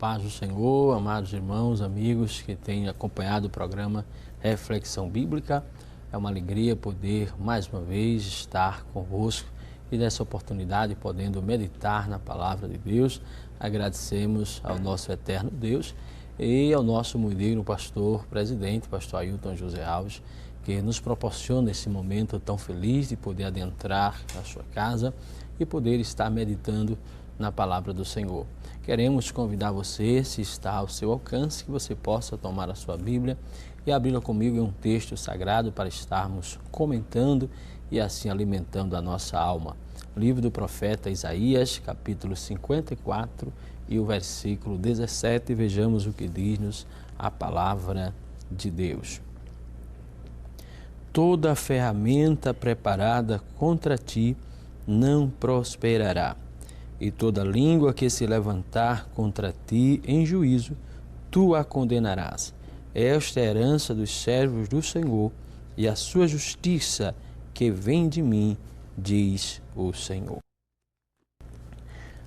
paz do Senhor, amados irmãos, amigos que têm acompanhado o programa Reflexão Bíblica. É uma alegria poder mais uma vez estar convosco e nessa oportunidade podendo meditar na palavra de Deus. Agradecemos ao nosso eterno Deus e ao nosso muito digno pastor presidente, pastor Ailton José Alves, que nos proporciona esse momento tão feliz de poder adentrar na sua casa e poder estar meditando na palavra do Senhor. Queremos convidar você, se está ao seu alcance, que você possa tomar a sua Bíblia e abri-la comigo em um texto sagrado para estarmos comentando e assim alimentando a nossa alma. Livro do profeta Isaías, capítulo 54 e o versículo 17, vejamos o que diz-nos a palavra de Deus. Toda ferramenta preparada contra ti não prosperará, e toda língua que se levantar contra ti em juízo, tu a condenarás. Esta é a herança dos servos do Senhor e a sua justiça que vem de mim, diz o Senhor.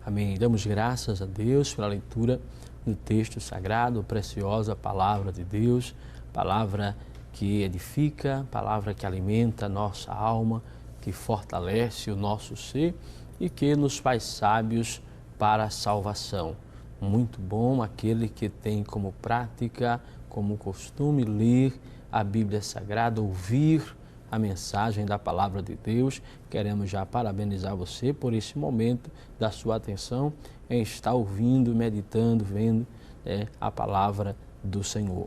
Amém. Damos graças a Deus pela leitura do texto sagrado, preciosa palavra de Deus, palavra que edifica, palavra que alimenta a nossa alma, que fortalece o nosso ser e que nos faz sábios para a salvação. Muito bom aquele que tem como prática, como costume, ler a Bíblia Sagrada, ouvir a mensagem da Palavra de Deus. Queremos já parabenizar você por esse momento da sua atenção em estar ouvindo, meditando, vendo a Palavra do Senhor.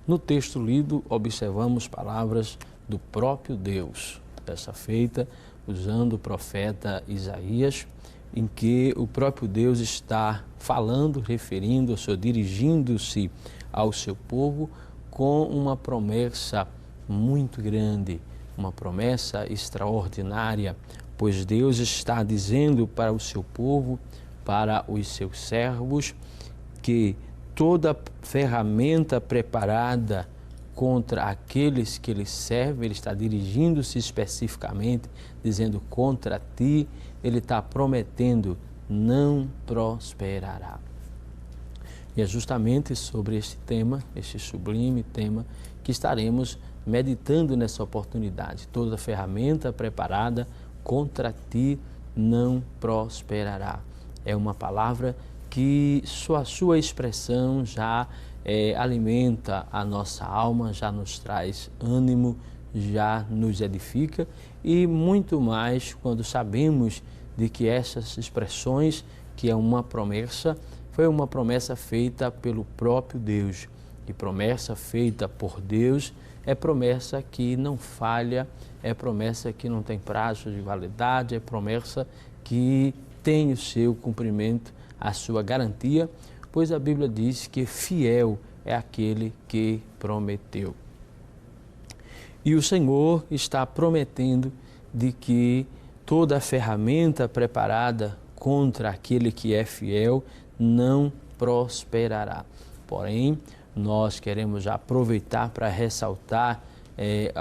No texto lido, observamos palavras do próprio Deus, dessa feita, usando o profeta Isaías, em que o próprio Deus está falando, referindo-se, dirigindo-se ao seu povo com uma promessa muito grande, uma promessa extraordinária, pois Deus está dizendo para o seu povo, para os seus servos, que toda ferramenta preparada contra aqueles que ele serve, ele está dirigindo-se especificamente, dizendo contra ti, ele está prometendo, não prosperará. E é justamente sobre este tema, este sublime tema, que estaremos meditando nessa oportunidade. Toda ferramenta preparada contra ti não prosperará. É uma palavra que sua expressão já alimenta a nossa alma, já nos traz ânimo, já nos edifica e muito mais quando sabemos de que essas expressões, que é uma promessa, foi uma promessa feita pelo próprio Deus. E promessa feita por Deus é promessa que não falha, é promessa que não tem prazo de validade, é promessa que tem o seu cumprimento, a sua garantia, pois a Bíblia diz que fiel é aquele que prometeu. E o Senhor está prometendo de que toda ferramenta preparada contra aquele que é fiel não prosperará. Porém, nós queremos já aproveitar para ressaltar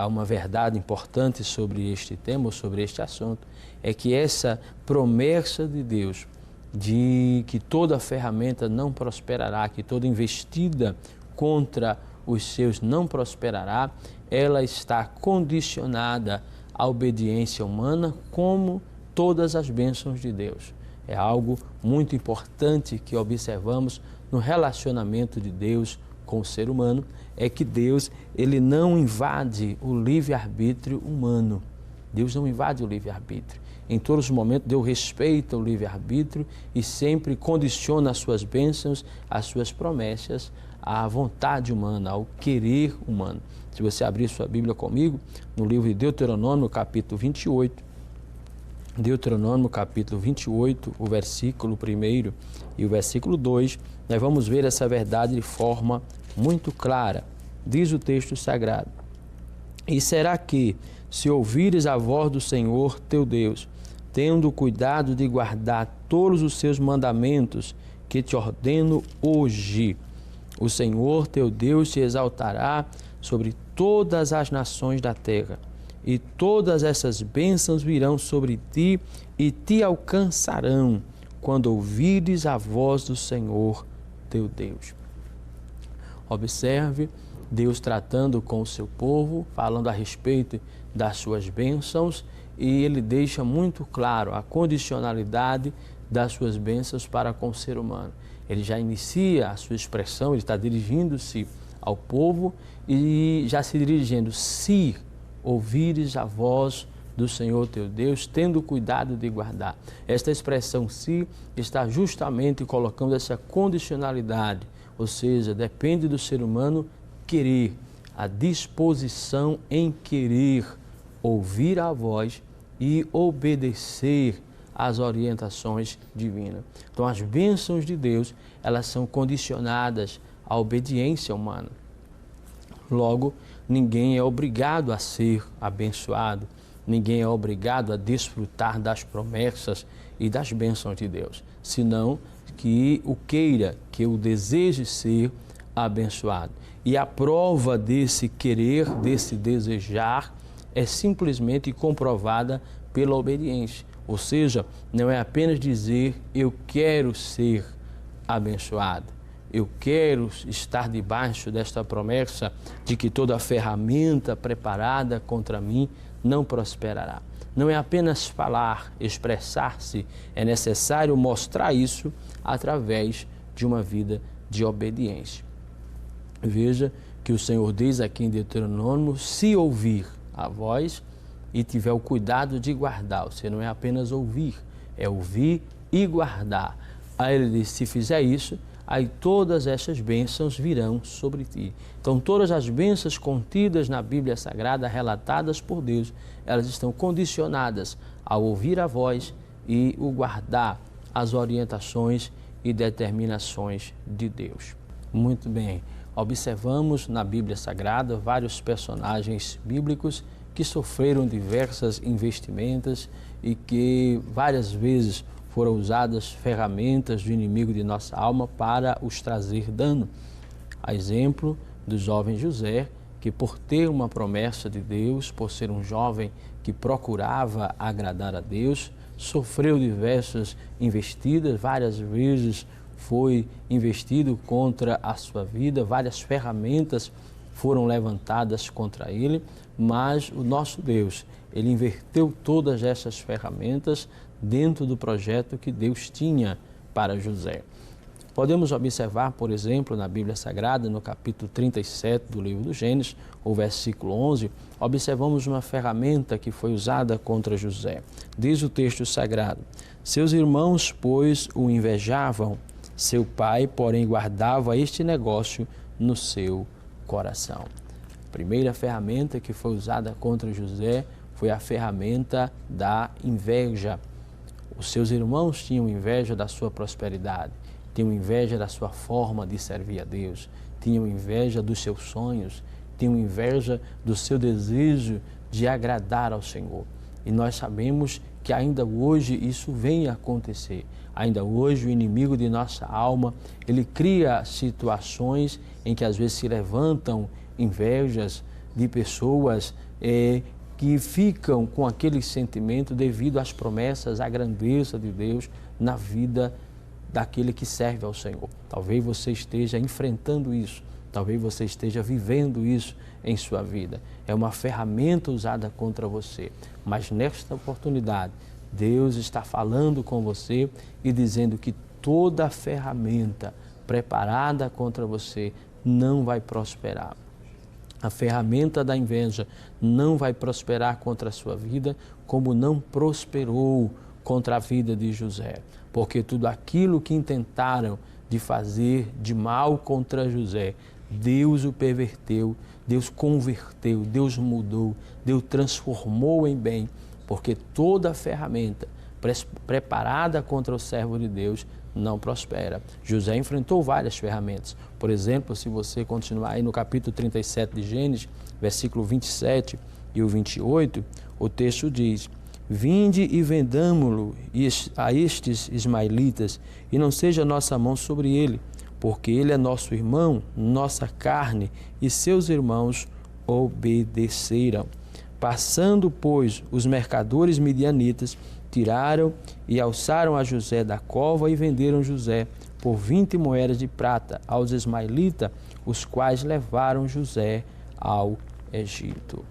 uma verdade importante sobre este tema, sobre este assunto, é que essa promessa de Deus de que toda ferramenta não prosperará, que toda investida contra os seus não prosperará, ela está condicionada à obediência humana, como todas as bênçãos de Deus. É algo muito importante que observamos no relacionamento de Deus com o ser humano, é que Deus, ele não invade o livre-arbítrio humano. Deus não invade o livre-arbítrio. Em todos os momentos, Deus respeita o livre-arbítrio e sempre condiciona as suas bênçãos, as suas promessas, à vontade humana, ao querer humano. Se você abrir sua Bíblia comigo, no livro de Deuteronômio, capítulo 28, Deuteronômio, capítulo 28, o versículo 1 e o versículo 2, nós vamos ver essa verdade de forma muito clara. Diz o texto sagrado: E será que, se ouvires a voz do Senhor teu Deus, tendo cuidado de guardar todos os seus mandamentos que te ordeno hoje, o Senhor teu Deus te exaltará sobre todas as nações da terra, e todas essas bênçãos virão sobre ti e te alcançarão quando ouvires a voz do Senhor teu Deus. Observe Deus tratando com o seu povo, falando a respeito das suas bênçãos, e ele deixa muito claro a condicionalidade das suas bênçãos para com o ser humano. Ele já inicia a sua expressão, ele está dirigindo-se ao povo e já se dirigindo: se ouvires a voz do Senhor teu Deus, tendo cuidado de guardar. Esta expressão se está justamente colocando essa condicionalidade, ou seja, depende do ser humano querer, a disposição em querer ouvir a voz e obedecer às orientações divinas. Então, as bênçãos de Deus, elas são condicionadas à obediência humana. Logo, ninguém é obrigado a ser abençoado, ninguém é obrigado a desfrutar das promessas e das bênçãos de Deus, senão que o queira, que o deseje ser abençoado. E a prova desse querer, desse desejar, é simplesmente comprovada pela obediência. Ou seja, não é apenas dizer eu quero ser abençoado, eu quero estar debaixo desta promessa de que toda ferramenta preparada contra mim não prosperará. Não é apenas falar, expressar-se, é necessário mostrar isso através de uma vida de obediência. Veja que o Senhor diz aqui em Deuteronômio: se ouvir a voz e tiver o cuidado de guardar. Você não é apenas ouvir, é ouvir e guardar. Aí ele diz: se fizer isso, aí todas essas bênçãos virão sobre ti. Então, todas as bênçãos contidas na Bíblia Sagrada, relatadas por Deus, elas estão condicionadas ao ouvir a voz e o guardar as orientações e determinações de Deus. Muito bem, observamos na Bíblia Sagrada vários personagens bíblicos que sofreram diversas investimentas e que várias vezes foram usadas ferramentas do inimigo de nossa alma para os trazer dano. A exemplo do jovem José, que por ter uma promessa de Deus, por ser um jovem que procurava agradar a Deus, sofreu diversas investidas, várias vezes foi investido contra a sua vida, várias ferramentas foram levantadas contra ele, mas o nosso Deus, ele inverteu todas essas ferramentas dentro do projeto que Deus tinha para José. Podemos observar, por exemplo, na Bíblia Sagrada, no capítulo 37 do livro do Gênesis, o versículo 11, observamos uma ferramenta que foi usada contra José. Diz o texto sagrado: seus irmãos, pois, o invejavam, seu pai, porém, guardava este negócio no seu coração. A primeira ferramenta que foi usada contra José foi a ferramenta da inveja. Os seus irmãos tinham inveja da sua prosperidade, tinham inveja da sua forma de servir a Deus, tinham inveja dos seus sonhos, tinham inveja do seu desejo de agradar ao Senhor. E nós sabemos que ainda hoje isso vem a acontecer. Ainda hoje o inimigo de nossa alma, ele cria situações em que às vezes se levantam invejas de pessoas que ficam com aquele sentimento devido às promessas, à grandeza de Deus na vida daquele que serve ao Senhor. Talvez você esteja enfrentando isso, talvez você esteja vivendo isso em sua vida. É uma ferramenta usada contra você, mas nesta oportunidade, Deus está falando com você e dizendo que toda ferramenta preparada contra você não vai prosperar. A ferramenta da inveja não vai prosperar contra a sua vida, como não prosperou contra a vida de José. Porque tudo aquilo que intentaram de fazer de mal contra José, Deus o perverteu, Deus converteu, Deus mudou, Deus transformou em bem, porque toda ferramenta preparada contra o servo de Deus não prospera. José enfrentou várias ferramentas. Por exemplo, se você continuar aí no capítulo 37 de Gênesis, versículo 27 e o 28, o texto diz: vinde e vendamo-lo a estes ismaelitas, e não seja nossa mão sobre ele, porque ele é nosso irmão, nossa carne, e seus irmãos obedeceram. Passando, pois, os mercadores midianitas, tiraram e alçaram a José da cova e venderam José por 20 moedas de prata aos ismaelitas, os quais levaram José ao Egito.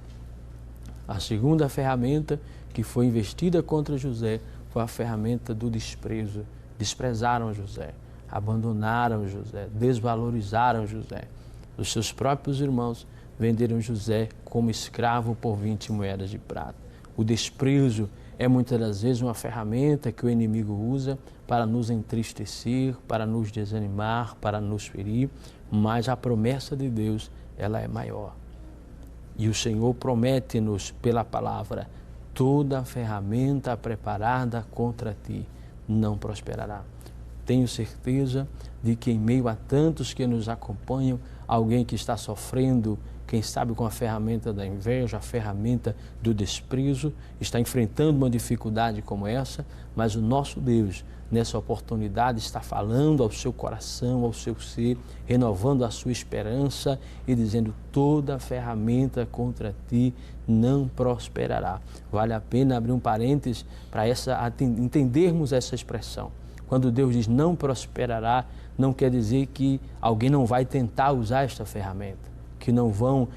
A segunda ferramenta que foi investida contra José foi a ferramenta do desprezo. Desprezaram José, abandonaram José, desvalorizaram José. Os seus próprios irmãos venderam José como escravo por 20 moedas de prata. O desprezo é muitas das vezes uma ferramenta que o inimigo usa para nos entristecer, para nos desanimar, para nos ferir, mas a promessa de Deus, ela é maior. E o Senhor promete-nos pela palavra: toda ferramenta preparada contra ti não prosperará. Tenho certeza de que em meio a tantos que nos acompanham, alguém que está sofrendo, quem sabe com a ferramenta da inveja, a ferramenta do desprezo, está enfrentando uma dificuldade como essa, mas o nosso Deus, nessa oportunidade, está falando ao seu coração, ao seu ser, renovando a sua esperança e dizendo: toda ferramenta contra ti não prosperará. Vale a pena abrir um parênteses para entendermos essa expressão. Quando Deus diz não prosperará, não quer dizer que alguém não vai tentar usar esta ferramenta, que não vão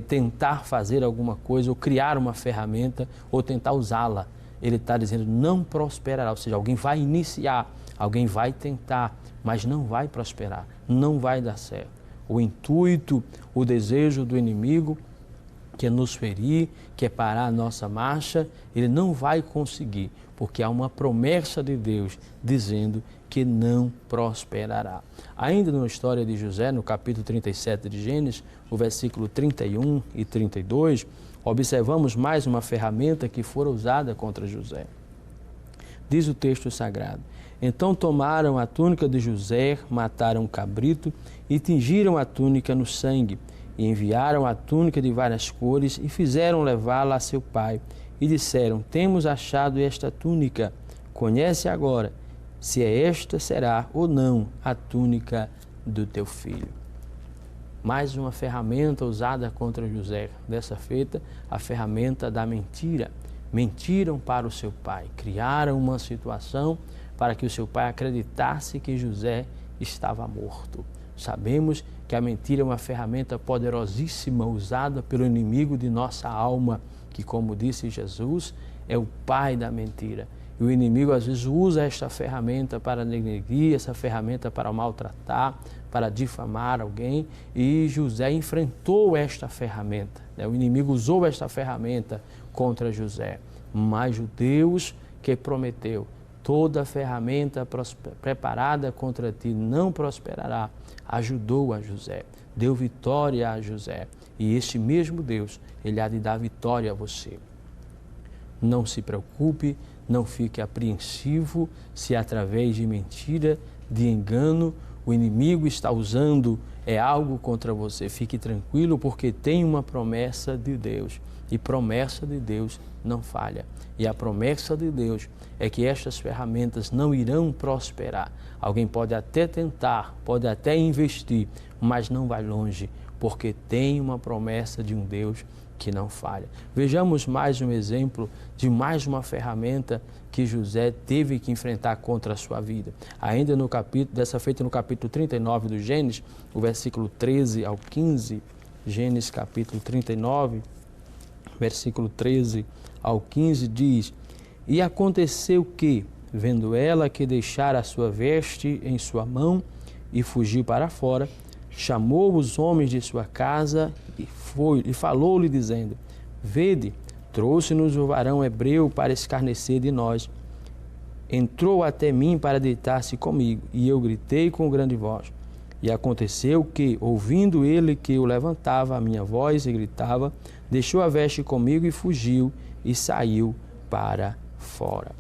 tentar fazer alguma coisa ou criar uma ferramenta ou tentar usá-la. Ele está dizendo não prosperará, ou seja, alguém vai iniciar, alguém vai tentar, mas não vai prosperar, não vai dar certo. O intuito, o desejo do inimigo, que é nos ferir, que é parar a nossa marcha, ele não vai conseguir, porque há uma promessa de Deus dizendo que não prosperará. Ainda na história de José, no capítulo 37 de Gênesis, o versículo 31 e 32, observamos mais uma ferramenta que fora usada contra José. Diz o texto sagrado: então tomaram a túnica de José, mataram um cabrito e tingiram a túnica no sangue, e enviaram a túnica de várias cores e fizeram levá-la a seu pai. E disseram: temos achado esta túnica, conhece agora se esta será ou não a túnica do teu filho. Mais uma ferramenta usada contra José, dessa feita a ferramenta da mentira. Mentiram para o seu pai, criaram uma situação para que o seu pai acreditasse que José estava morto. Sabemos que a mentira é uma ferramenta poderosíssima usada pelo inimigo de nossa alma, que, como disse Jesus, é o pai da mentira. E o inimigo às vezes usa esta ferramenta para denegrir, essa ferramenta para maltratar, para difamar alguém, e José enfrentou esta ferramenta. O inimigo usou esta ferramenta contra José, mas o Deus que prometeu: toda ferramenta preparada contra ti não prosperará, ajudou a José, deu vitória a José, e este mesmo Deus, ele há de dar vitória a você. Não se preocupe, não fique apreensivo se através de mentira, de engano, o inimigo está usando algo contra você. Fique tranquilo, porque tem uma promessa de Deus, e promessa de Deus não falha. E a promessa de Deus é que estas ferramentas não irão prosperar. Alguém pode até tentar, pode até investir, mas não vai longe, porque tem uma promessa de um Deus que não falha. Vejamos mais um exemplo de mais uma ferramenta que José teve que enfrentar contra a sua vida. Ainda no capítulo, dessa feita no capítulo 39 do Gênesis, o versículo 13 ao 15, Gênesis capítulo 39, versículo 13 ao 15 diz: e aconteceu que, vendo ela que deixara a sua veste em sua mão e fugiu para fora, chamou os homens de sua casa e falou-lhe dizendo: vede, trouxe-nos o varão hebreu para escarnecer de nós. Entrou até mim para deitar-se comigo, e eu gritei com grande voz. E aconteceu que, ouvindo ele que eu levantava a minha voz e gritava, deixou a veste comigo e fugiu e saiu para fora.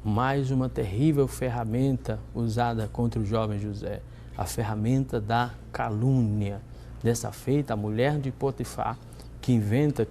Mais uma terrível ferramenta usada contra o jovem José, a ferramenta da calúnia. Dessa feita, a mulher de Potifar, que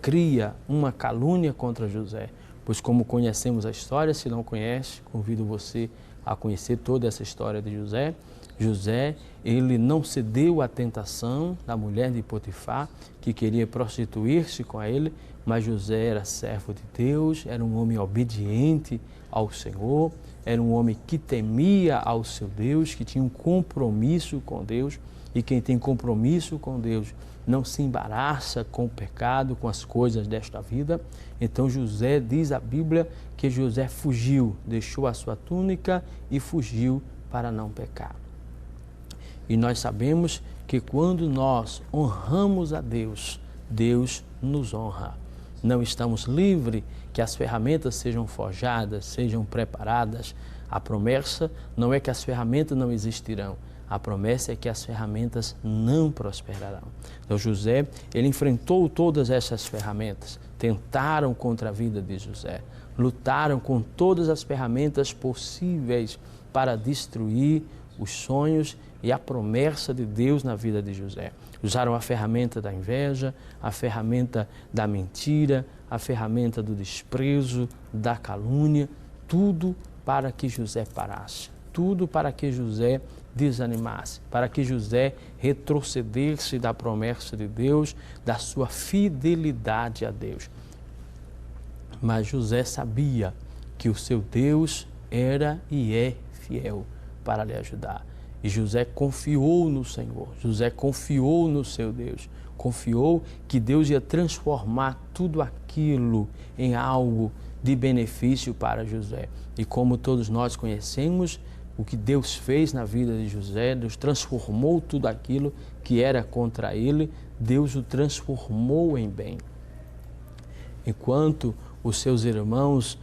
cria uma calúnia contra José, pois como conhecemos a história, se não conhece, convido você a conhecer toda essa história de José. José, ele não cedeu à tentação da mulher de Potifar, que queria prostituir-se com ele, mas José era servo de Deus, era um homem obediente ao Senhor, era um homem que temia ao seu Deus, que tinha um compromisso com Deus, e quem tem compromisso com Deus não se embaraça com o pecado, com as coisas desta vida. Então José, diz a Bíblia, que José fugiu, deixou a sua túnica e fugiu para não pecar. E nós sabemos que quando nós honramos a Deus, Deus nos honra. Não estamos livres que as ferramentas sejam forjadas, sejam preparadas. A promessa não é que as ferramentas não existirão. A promessa é que as ferramentas não prosperarão. Então José, ele enfrentou todas essas ferramentas, tentaram contra a vida de José, lutaram com todas as ferramentas possíveis para destruir os sonhos e a promessa de Deus na vida de José. Usaram a ferramenta da inveja, a ferramenta da mentira, a ferramenta do desprezo, da calúnia, tudo para que José parasse, tudo para que José desanimasse, para que José retrocedesse da promessa de Deus, da sua fidelidade a Deus. Mas José sabia que o seu Deus era e é fiel para lhe ajudar. E José confiou no Senhor, José confiou no seu Deus, confiou que Deus ia transformar tudo aquilo em algo de benefício para José. E como todos nós conhecemos, o que Deus fez na vida de José, Deus transformou tudo aquilo que era contra ele, Deus o transformou em bem. Enquanto os seus irmãos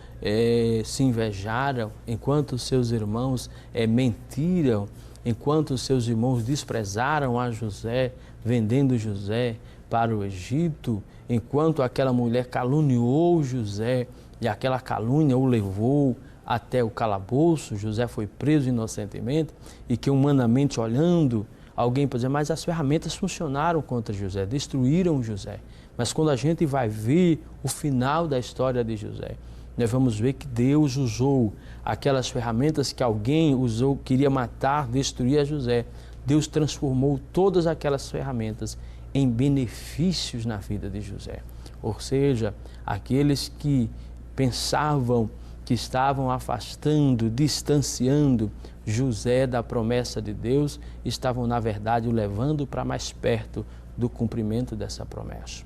se invejaram, enquanto os seus irmãos mentiram, enquanto os seus irmãos desprezaram a José, vendendo José para o Egito, enquanto aquela mulher caluniou José e aquela calúnia o levou até o calabouço, José foi preso inocentemente, e que humanamente olhando, alguém pode dizer, mas as ferramentas funcionaram contra José, destruíram José. Mas quando a gente vai ver o final da história de José, nós vamos ver que Deus usou aquelas ferramentas que alguém usou, queria matar, destruir a José. Deus transformou todas aquelas ferramentas em benefícios na vida de José. Ou seja, aqueles que pensavam que estavam afastando, distanciando José da promessa de Deus, estavam, na verdade, o levando para mais perto do cumprimento dessa promessa.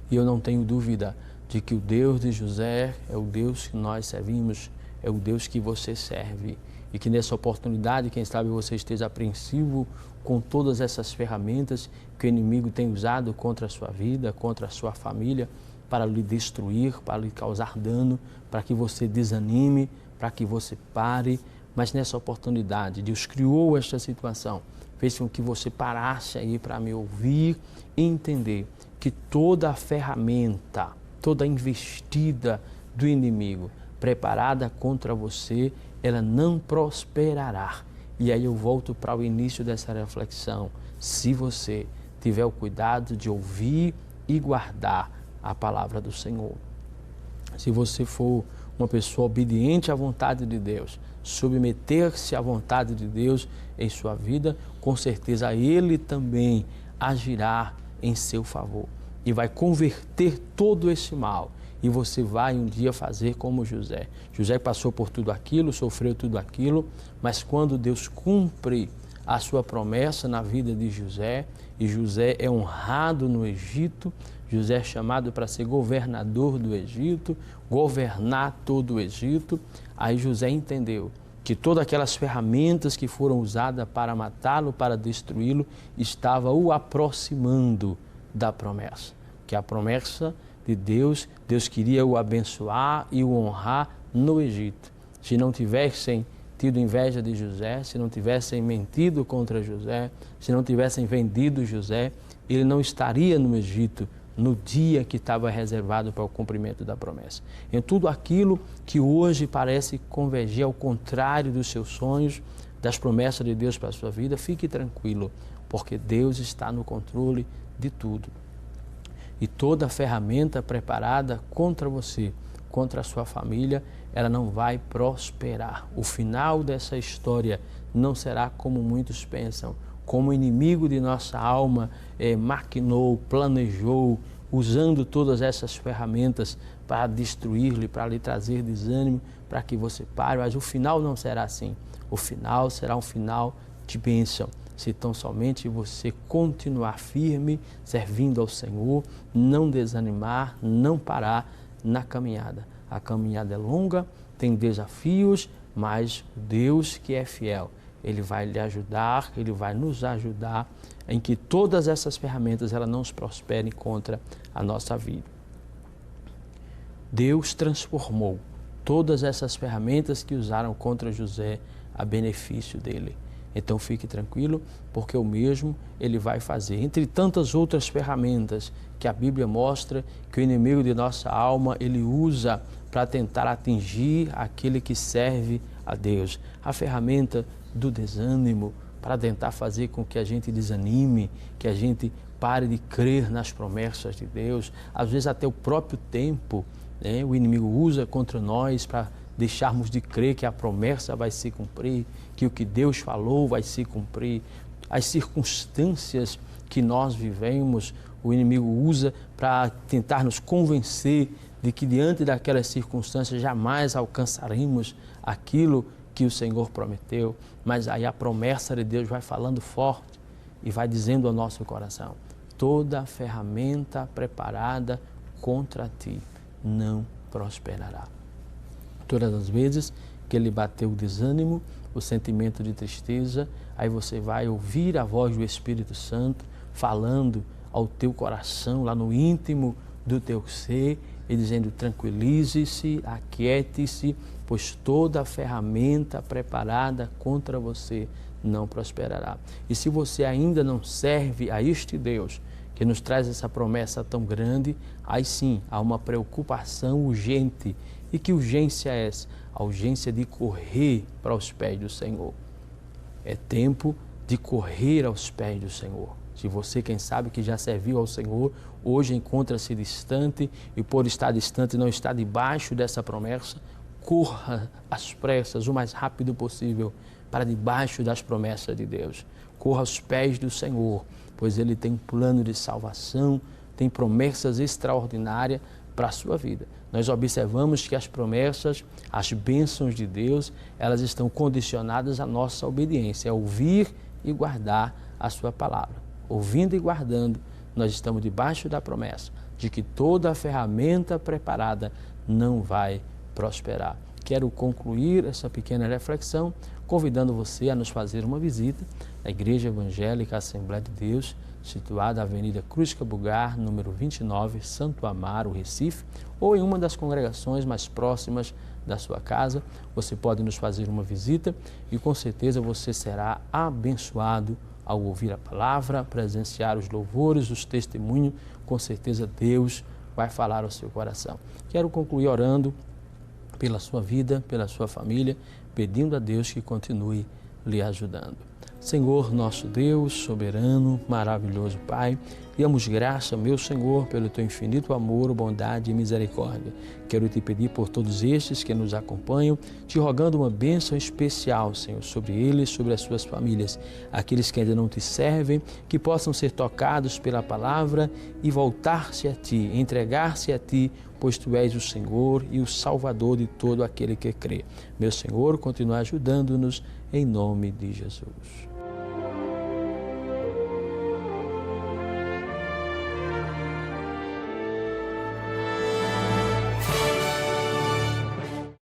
E eu não tenho dúvida de que o Deus de José é o Deus que nós servimos, é o Deus que você serve. E que nessa oportunidade, quem sabe você esteja apreensivo com todas essas ferramentas que o inimigo tem usado contra a sua vida, contra a sua família, para lhe destruir, para lhe causar dano, para que você desanime, para que você pare. Mas nessa oportunidade, Deus criou esta situação, fez com que você parasse aí para me ouvir e entender que toda a ferramenta, toda a investida do inimigo preparada contra você, ela não prosperará. E aí eu volto para o início dessa reflexão. Se você tiver o cuidado de ouvir e guardar a palavra do Senhor. Se você for uma pessoa obediente à vontade de Deus, submeter-se à vontade de Deus em sua vida, com certeza Ele também agirá em seu favor e vai converter todo esse mal. E você vai um dia fazer como José. José passou por tudo aquilo, sofreu tudo aquilo, mas quando Deus cumpre a sua promessa na vida de José, e José é honrado no Egito, José é chamado para ser governador do Egito, governar todo o Egito. Aí José entendeu que todas aquelas ferramentas que foram usadas para matá-lo, para destruí-lo, estava o aproximando da promessa. Que a promessa de Deus, Deus queria o abençoar e o honrar no Egito. Se não tivessem tido inveja de José, se não tivessem mentido contra José, se não tivessem vendido José, ele não estaria no Egito no dia que estava reservado para o cumprimento da promessa. Em tudo aquilo que hoje parece convergir ao contrário dos seus sonhos, das promessas de Deus para a sua vida, fique tranquilo, porque Deus está no controle de tudo. E toda ferramenta preparada contra você, contra a sua família, ela não vai prosperar. O final dessa história não será como muitos pensam, como o inimigo de nossa alma maquinou, planejou, usando todas essas ferramentas para destruir-lhe, para lhe trazer desânimo, para que você pare, mas o final não será assim. O final será um final de bênção, se tão somente você continuar firme, servindo ao Senhor, não desanimar, não parar na caminhada. A caminhada é longa, tem desafios, mas Deus que é fiel, Ele vai lhe ajudar, Ele vai nos ajudar em que todas essas ferramentas elas não prosperem contra a nossa vida. Deus transformou todas essas ferramentas que usaram contra José a benefício dele. Então fique tranquilo, porque o mesmo Ele vai fazer. Entre tantas outras ferramentas que a Bíblia mostra que o inimigo de nossa alma Ele usa para tentar atingir aquele que serve a Deus. A ferramenta do desânimo, para tentar fazer com que a gente desanime, que a gente pare de crer nas promessas de Deus. Às vezes até o próprio tempo, né, o inimigo usa contra nós para deixarmos de crer que a promessa vai se cumprir, que o que Deus falou vai se cumprir. As circunstâncias que nós vivemos, o inimigo usa para tentar nos convencer de que diante daquelas circunstâncias jamais alcançaremos aquilo que o Senhor prometeu. Mas aí a promessa de Deus vai falando forte e vai dizendo ao nosso coração: toda ferramenta preparada contra ti não prosperará. Todas as vezes que ele bateu o desânimo, o sentimento de tristeza, aí você vai ouvir a voz do Espírito Santo falando ao teu coração, lá no íntimo do teu ser, e dizendo: tranquilize-se, aquiete-se, pois toda ferramenta preparada contra você não prosperará. E se você ainda não serve a este Deus que nos traz essa promessa tão grande, aí sim há uma preocupação urgente. E que urgência é essa? A urgência de correr para os pés do Senhor. É tempo de correr aos pés do Senhor. Se você, quem sabe, que já serviu ao Senhor, hoje encontra-se distante e por estar distante não está debaixo dessa promessa, corra às pressas, o mais rápido possível, para debaixo das promessas de Deus. Corra aos pés do Senhor, pois Ele tem um plano de salvação, tem promessas extraordinárias para a sua vida. Nós observamos que as promessas, as bênçãos de Deus, elas estão condicionadas à nossa obediência, a ouvir e guardar a sua palavra. Ouvindo e guardando, nós estamos debaixo da promessa de que toda a ferramenta preparada não vai prosperar. Quero concluir essa pequena reflexão convidando você a nos fazer uma visita à Igreja Evangélica Assembleia de Deus, situada na Avenida Cruz Cabugar, número 29, Santo Amaro, Recife, ou em uma das congregações mais próximas da sua casa. Você pode nos fazer uma visita e com certeza você será abençoado ao ouvir a palavra, presenciar os louvores, os testemunhos. Com certeza Deus vai falar ao seu coração. Quero concluir orando pela sua vida, pela sua família, pedindo a Deus que continue lhe ajudando. Senhor, nosso Deus, soberano, maravilhoso Pai, damos graça, meu Senhor, pelo Teu infinito amor, bondade e misericórdia. Quero Te pedir por todos estes que nos acompanham, Te rogando uma bênção especial, Senhor, sobre eles, sobre as suas famílias. Aqueles que ainda não Te servem, que possam ser tocados pela palavra e voltar-se a Ti, entregar-se a Ti, pois Tu és o Senhor e o Salvador de todo aquele que crê. Meu Senhor, continua ajudando-nos em nome de Jesus.